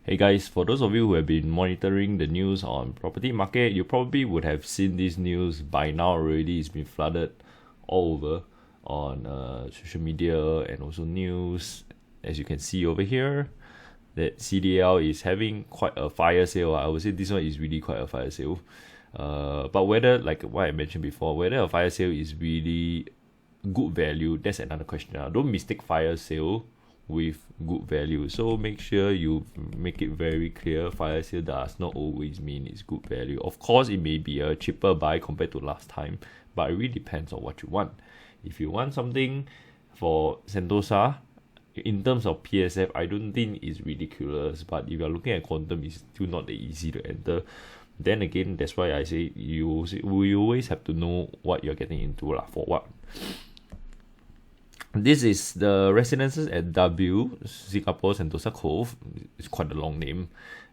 Hey guys, for those of you who have been monitoring the news on property market, you probably would have seen this news by now already. It's been flooded all over on social media and also news. As you can see over here, that CDL is having quite a fire sale. I would say this one is really quite a fire sale. But whether, like what I mentioned before, whether a fire sale is really good value, that's another question. Don't mistake fire sale with good value. So make sure you make it very clear. Fire sale does not always mean it's good value. Of course, it may be a cheaper buy compared to last time, but it really depends on what you want. If you want something for Sentosa, in terms of PSF, I don't think it's ridiculous. But if you're looking at quantum, it's still not that easy to enter. Then again, that's why I say we always have to know what you're getting into for what. This is the residences at W Singapore Sentosa Cove. It's quite a long name,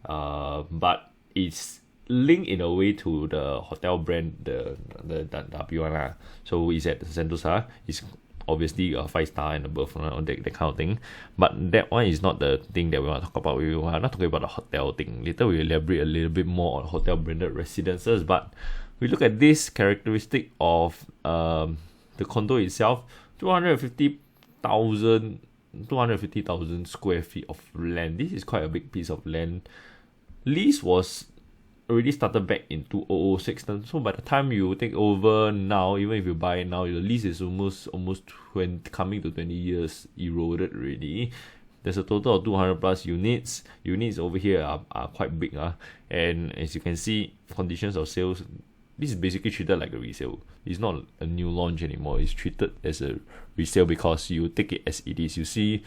but it's linked in a way to the hotel brand, the W one. So it's at Sentosa. It's obviously a 5-star and above, that kind of thing. But that one is not the thing that we want to talk about. We are not talking about the hotel thing. Later we elaborate a little bit more on hotel branded residences. But we look at this characteristic of the condo itself. 250,000 square feet of land. This is quite a big piece of land. Lease was already started back in 2006. So by the time you take over now, even if you buy it now, the lease is almost coming to 20 years eroded already. There's a total of 200 plus units. Units over here are quite big. And as you can see, conditions of sales, this is basically treated like a resale. It's not a new launch anymore. It's treated as a resale because you take it as it is. You see,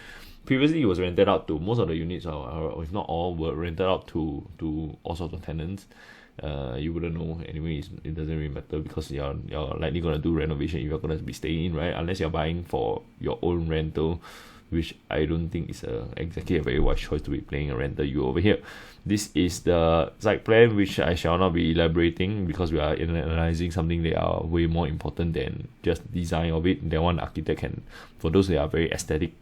previously it was rented out to, most of the units, or if not all, were rented out to all sorts of tenants. You wouldn't know anyway. It doesn't really matter because you're likely going to do renovation if you're going to be staying in, right? Unless you're buying for your own rental, which I don't think is exactly a very wise choice to be playing a rental you over here. This is the site plan, which I shall not be elaborating because we are analyzing something that are way more important than just design of it. That one architect can, for those that are very aesthetic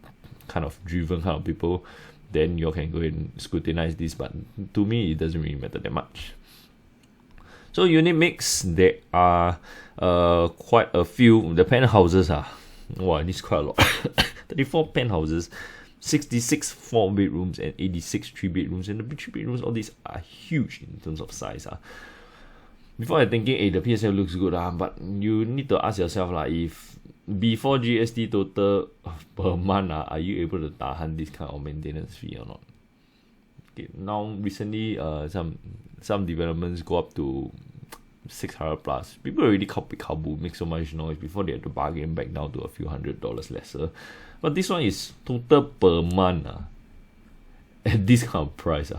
kind of driven kind of people, then you can go and scrutinize this. But to me, it doesn't really matter that much. So unit mix, there are quite a few. The penthouses are, wow, this is quite a lot. 34 penthouses, 66 4-bedrooms and 86 3-bedrooms. And the 3-bedrooms, all these are huge in terms of size. Before you're thinking, hey, the PSL looks good, but you need to ask yourself, if before GST total per month, are you able to tahan this kind of maintenance fee or not? Okay, now recently, some developments go up to 600 plus. People already kabu make so much noise before they had to bargain back down to a few $100 lesser. But this one is total per month at this kind of price.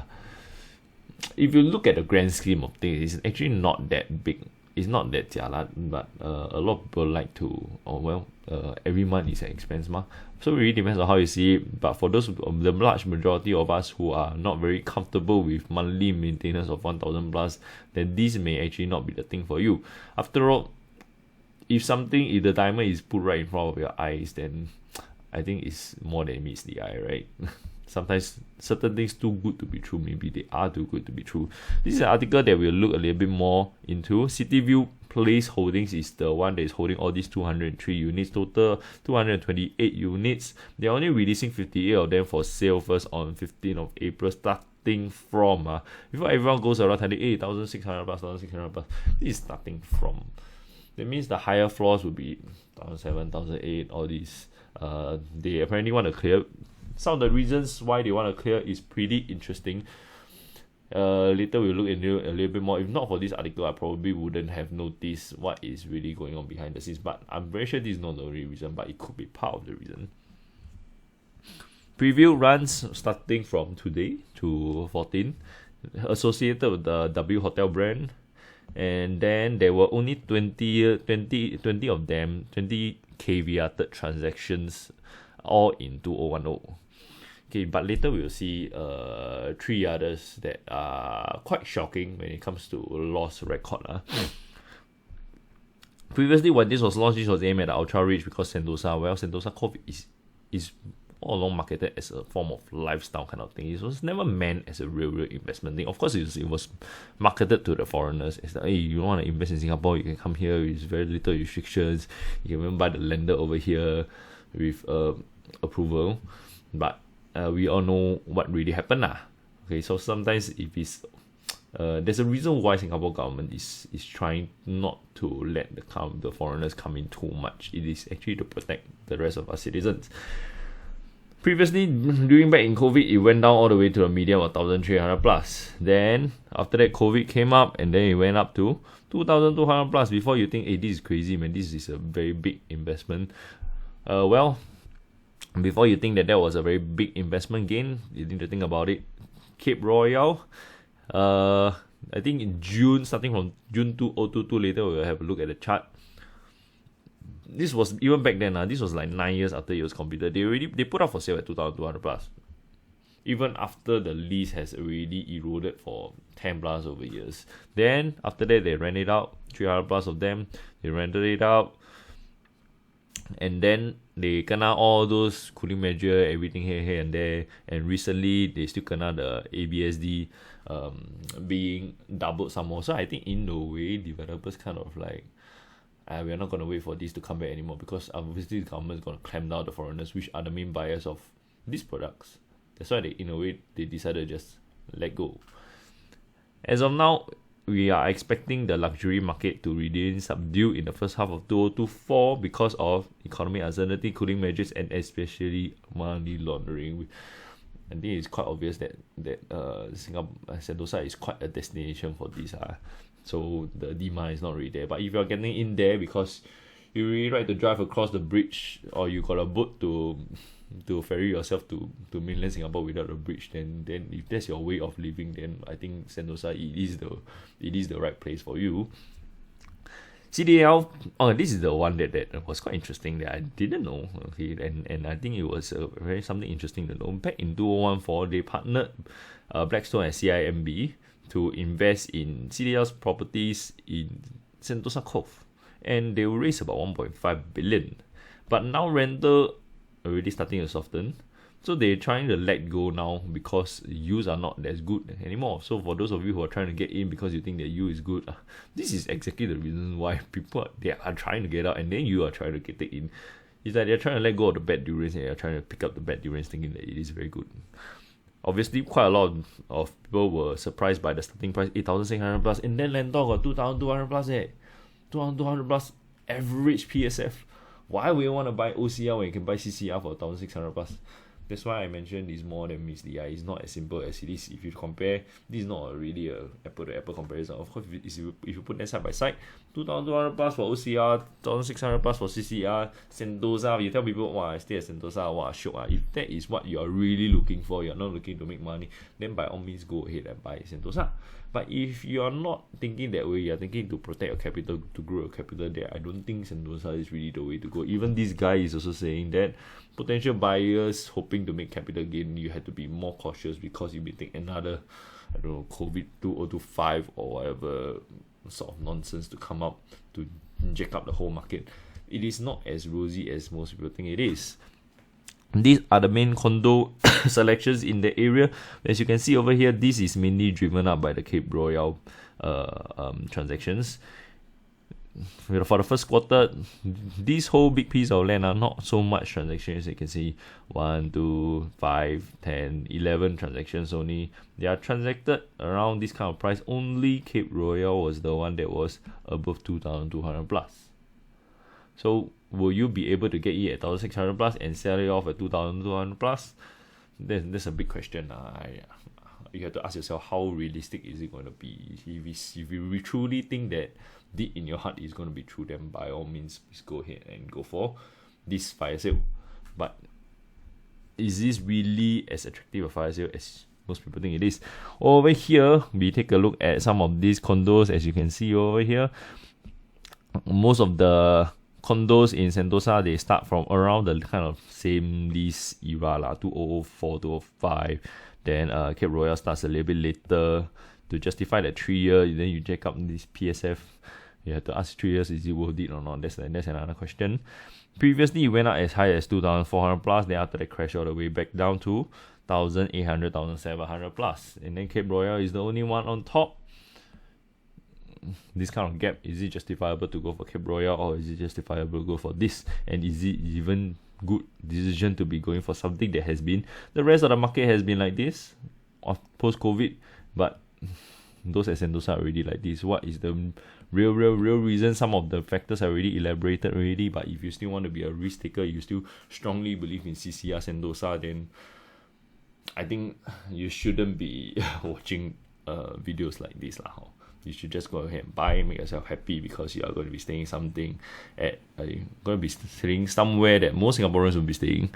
If you look at the grand scheme of things, it's actually not that big. It's not that jialat, but a lot of people like to, every month is an expense. So it really depends on how you see it. But for those, the large majority of us who are not very comfortable with monthly maintenance of 1,000 plus, then this may actually not be the thing for you. After all, if the diamond is put right in front of your eyes, then I think it's more than meets the eye, right? Sometimes certain things too good to be true. Maybe they are too good to be true. This is an article that we'll look a little bit more into. CityView Place Holdings is the one that is holding all these 203 units, total 228 units. They're only releasing 58 of them for sale first on 15th of April, starting from before everyone goes around telling 8,600 plus, 1,600 plus. This is starting from. That means the higher floors will be 1,700, 1,800, all these. They apparently want to clear. Some of the reasons why they want to clear is pretty interesting. Later we'll look into a little bit more. If not for this article, I probably wouldn't have noticed what is really going on behind the scenes. But I'm very sure this is not the only reason, but it could be part of the reason. Preview runs starting from today to 14, associated with the W Hotel brand. And then there were only 20 of them, 20 caveated transactions, all in 2010. Okay, but later we will see 3 others that are quite shocking when it comes to loss record. Previously, when this was launched, this was aimed at the ultra rich because Sentosa Cove is all along marketed as a form of lifestyle kind of thing. It was never meant as a real investment thing. Of course, it was marketed to the foreigners as like, hey, you want to invest in Singapore, you can come here with very little restrictions. You can even buy the lender over here with approval. But we all know what really happened lah. Okay, so sometimes if it's there's a reason why Singapore government is trying not to let the foreigners come in too much. It is actually to protect the rest of our citizens. Previously, during back in COVID, it went down all the way to a median of 1,300 plus. Then after that, COVID came up and then it went up to 2,200 plus. Before you think, hey, this is crazy, man, this is a very big investment. Well, before you think that was a very big investment gain, you need to think about it. Cape Royal, I think in June, starting from June 2022, later we'll have a look at the chart. This was, even back then, this was like 9 years after it was completed. They put up for sale at 2,200 plus. Even after the lease has already eroded for 10 plus over years. Then, after that, they rent it out, 300 plus of them, they rented it out. And then they kena all those cooling measure, everything here and there. And recently, they still kena the ABSD being doubled some more. So I think in a way, developers kind of like, we're not going to wait for this to come back anymore, because obviously the government is going to clamp down the foreigners, which are the main buyers of these products. That's why in a way, they decided to just let go. As of now, we are expecting the luxury market to remain subdued in the first half of 2024 because of economic uncertainty, cooling measures, and especially money laundering. I think it's quite obvious that Singapore, Sentosa is quite a destination for this. So the demand is not really there. But if you're getting in there because you really like to drive across the bridge, or you got a boat to ferry yourself to mainland Singapore without a bridge, then if that's your way of living, then I think Sentosa it is the right place for you. CDL, this is the one that was quite interesting that I didn't know. Okay, and I think it was very something interesting to know. Back in 2014, they partnered Blackstone and CIMB to invest in CDL's properties in Sentosa Cove, and they will raise about 1.5 billion. But now rental already starting to soften, so they're trying to let go now because yields are not as good anymore. So for those of you who are trying to get in because you think that yield is good, this is exactly the reason why people are trying to get out, and then you are trying to get in. It's like they're trying to let go of the bad durians and they're trying to pick up the bad durians, thinking that it is very good. Obviously, quite a lot of people were surprised by the starting price, 8,600 plus, and then Lentor got 2,200 plus. 2,200 plus average PSF. Why would you want to buy OCL when you can buy CCR for 1,600 plus? That's why I mentioned it's more than meets the eye. It's not as simple as it is. If you compare, this is not really a apple-to-apple comparison. Of course, if you put them side by side, 2,200 plus for OCR, 1,600 plus for CCR, Sentosa. You tell people, wow, I stay at Sentosa, wow, shiok. If that is what you are really looking for, you're not looking to make money, then by all means go ahead and buy Sentosa. But if you are not thinking that way, you're thinking to protect your capital, to grow your capital there, I don't think Sentosa is really the way to go. Even this guy is also saying that potential buyers hoping to make capital gain, you have to be more cautious because you may take another, I don't know, COVID 2025 or whatever sort of nonsense to come up to jack up the whole market. It is not as rosy as most people think it is. These are the main condo selections in the area. As you can see over here, this is mainly driven up by the Cape Royal transactions. For the first quarter, this whole big piece of land are not so much transactions. You can see 1, 2, 5, 10, 11 transactions only. They are transacted around this kind of price. Only Cape Royal was the one that was above 2,200 plus. So will you be able to get it at 1,600 plus and sell it off at 2,200 plus? That's a big question. You have to ask yourself, how realistic is it going to be? If you truly think that deep in your heart is going to be true, then by all means, please go ahead and go for this fire sale. But is this really as attractive a fire sale as most people think it is? Over here, we take a look at some of these condos. As you can see over here, most of the condos in Sentosa, they start from around the kind of same lease era, 2004, 2005. Then Cape Royal starts a little bit later to justify that 3 year. Then you check up this PSF. You have to ask 3 years, is it worth it or not? That's another question. Previously, it went up as high as 2,400 plus. Then after that, crash all the way back down to 1,800, 1,700 plus. And then Cape Royal is the only one on top. This kind of gap, is it justifiable to go for Cape Royal, or is it justifiable to go for this? And is it even good decision to be going for something that has been, the rest of the market has been like this post-COVID, but those at Sentosa are already like this? What is the real reason? Some of the factors are already elaborated already, but if you still want to be a risk taker, you still strongly believe in CCR Sentosa, then I think you shouldn't be watching videos like this lah. You should just go ahead and buy, make yourself happy, because you are going to be staying something at going to be staying somewhere that most Singaporeans will be staying.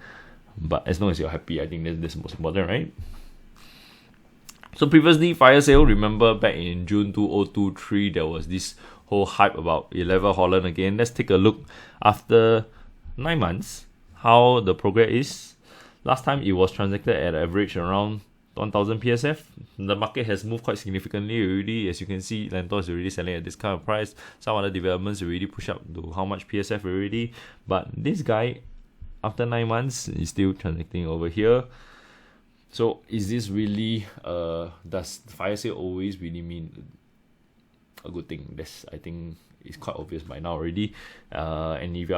But as long as you're happy, I think that's the most important, right? So previously, fire sale, remember back in June 2023, there was this whole hype about 11 Holland again. Let's take a look after 9 months how the progress is. Last time it was transacted at average around 1,000 PSF. The market has moved quite significantly already. As you can see, Lentor is already selling at this kind of price. Some other developments already push up to how much PSF already. But this guy, after 9 months, is still transacting over here. So is this really, does fire sale always really mean a good thing? That's, I think, it's quite obvious by now already. And if we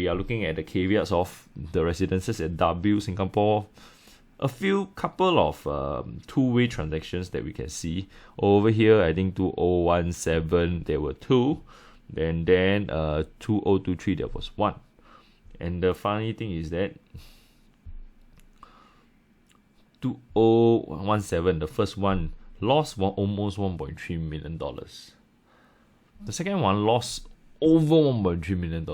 are looking at the caveats of the residences at W Singapore, a couple of two-way transactions that we can see over here. I think 2017 there were 2, and then 2023 there was 1. And the funny thing is that 2017, the first one, lost almost $1.3 million. The second one lost over $1.3 million.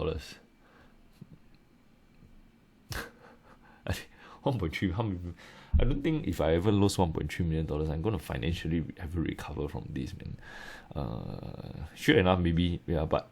1.3, I don't think if I ever lose $1.3 million, I'm going to financially ever recover from this, man. Sure enough, maybe, yeah, but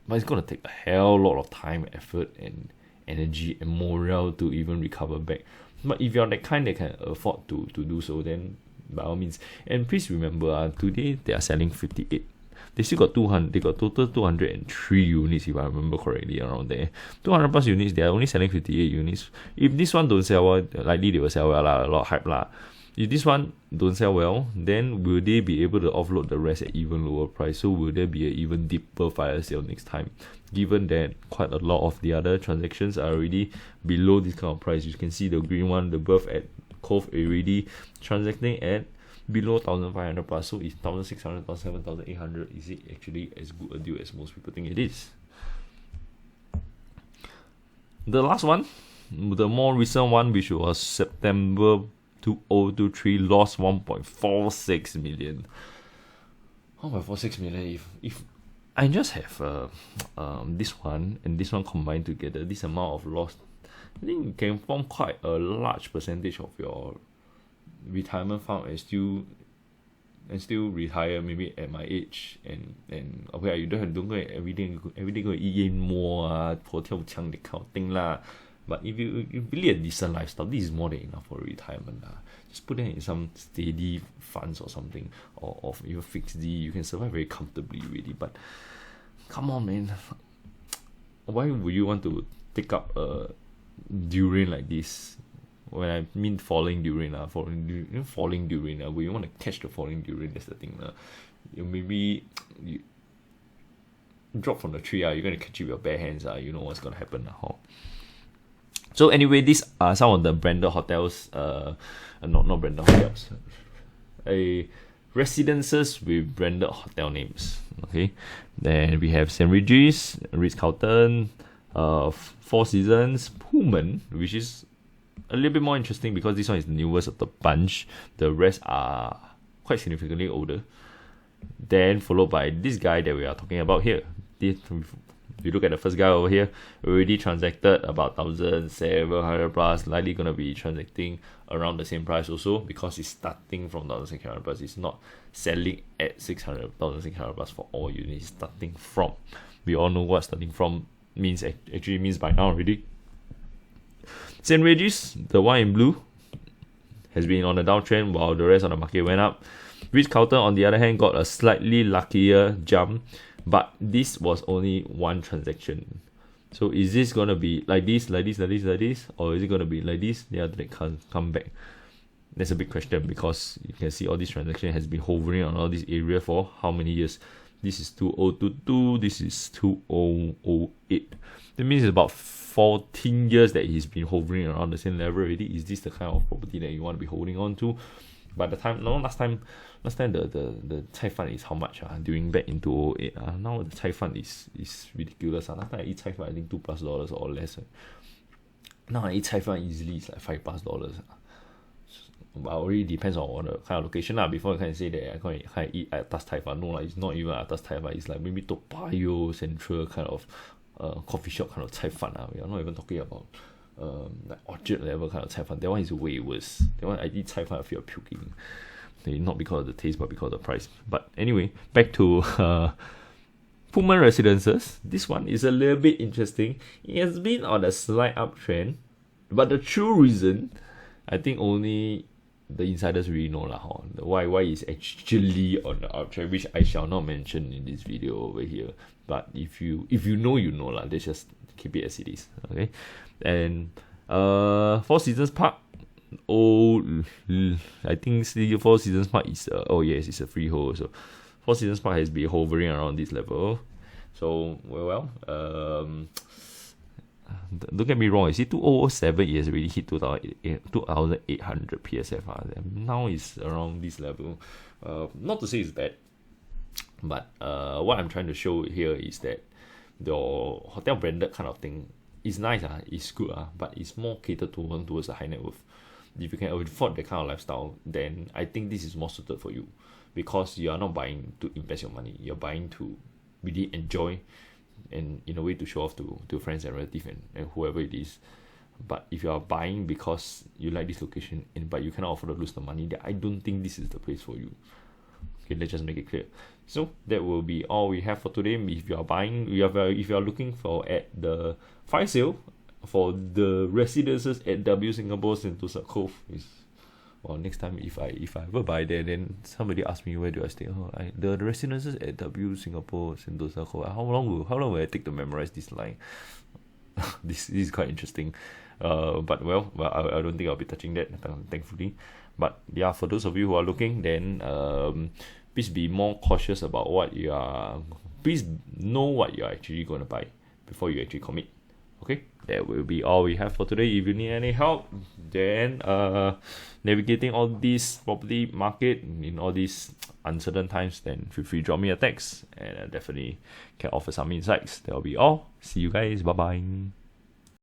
it's going to take a hell lot of time, effort, and energy and morale to even recover back. But if you're that kind that can afford to do so, then by all means. And please remember, today they are selling 58. They still got 200. They got total 203 units, if I remember correctly, around there. 200 plus units. They are only selling 58 units. If this one don't sell well, likely they will sell well lah. A lot of hype lah. If this one don't sell well, then will they be able to offload the rest at even lower price? So will there be an even deeper fire sale next time? Given that quite a lot of the other transactions are already below this kind of price. You can see the green one, the berth at Cove already transacting at below 1,500 plus. So it's 1,600, 1,700, 1,800. Is it actually as good a deal as most people think it is? The last one, the more recent one, which was September 2023, lost 1.46 million. 1.46 million. If I just have this one and this one combined together, this amount of loss, I think it can form quite a large percentage of your retirement fund and still retire maybe at my age, and okay, you don't go everyday go eat more 跑跳墙 that kind of thing lah. But if you really a decent lifestyle, this is more than enough for retirement lah. Just put them in some steady funds or something, or even fixed D. You can survive very comfortably really. But come on, man, why would you want to take up a durian like this? When I mean falling durian, falling durian, when you want to catch the falling durian, that's the thing. Maybe you drop from the tree, you're going to catch it with your bare hands, you know what's going to happen. So anyway, these are some of the branded hotels, not branded hotels, residences with branded hotel names. Okay, then we have St. Regis, Ritz-Carlton, Four Seasons, Pullman, which is a little bit more interesting because this one is the newest of the bunch. The rest are quite significantly older. Then followed by this guy that we are talking about here. If you look at the first guy over here, already transacted about 1,700 plus, likely going to be transacting around the same price also, because it's starting from 1,600 plus. It's not selling at 1,600 plus for all units. Starting from, we all know what starting from means, actually means by now already. St. Regis, the one in blue, has been on a downtrend while the rest of the market went up. Ritz-Carlton, on the other hand, got a slightly luckier jump But this was only one transaction. So is this gonna be like this, like this, like this, like this, or is it gonna be like this? The other come back. That's a big question, because you can see all this transaction has been hovering on all this area for how many years? This is 2022, this is 2008. That means it's about 14 years that he's been hovering around the same level already. Is this the kind of property that you want to be holding on to? But last time the Cai Fan is how much during back in 2008. Now the Cai Fan is ridiculous. Last time I eat Cai Fan, I think $2+ or less. Now I eat Cai Fan easily, it's like $5+. But it already depends on the kind of location. Before I can say that I can eat at Atas Cai Fan. No, it's not even at Atas Cai Fan. It's like maybe Toa Payoh Central kind of coffee shop kind of Cai Fan. We are not even talking about like Orchard level kind of Cai Fan. That one is way worse. That one I eat Cai Fan, I feel puking. Not because of the taste, but because of the price. But anyway, back to Pullman Residences. This one is a little bit interesting. It has been on a slight uptrend, but the true reason, I think only the insiders really know why it's actually on the uptrend, which I shall not mention in this video over here. But if you know, you know lah. Let's just keep it as it is. Okay. And Four Seasons Park. I think Four Seasons Park is yes, it's a freehold. So Four Seasons Park has been hovering around this level. So don't get me wrong, you see 2007 it has already hit 2,800 PSF. Now it's around this level. Not to say it's bad, but what I'm trying to show here is that the hotel branded kind of thing is nice, it's good, but it's more catered towards the high net worth. If you can afford that kind of lifestyle, then I think this is more suited for you, because you are not buying to invest your money, you're buying to really enjoy, and in a way to show off to friends and relatives and whoever it is. But if you are buying because you like this location but you cannot afford to lose the money, then I don't think this is the place for you. Okay, let's just make it clear. So that will be all we have for today. If you are buying, if you are looking for at the fire sale for the residences at W Singapore Sentosa Cove, next time if I ever buy there, then somebody ask me where do I stay. The residences at W Singapore Sentosa Cove. How long will I take to memorize this line? This is quite interesting. But I don't think I'll be touching that, thankfully. But yeah, for those of you who are looking, then please be more cautious about what you are. Please know what you are actually going to buy before you actually commit. Okay, that will be all we have for today. If you need any help, then navigating all this property market in all these uncertain times, then feel free to drop me a text, and I definitely can offer some insights. That will be all. See you guys. Bye bye.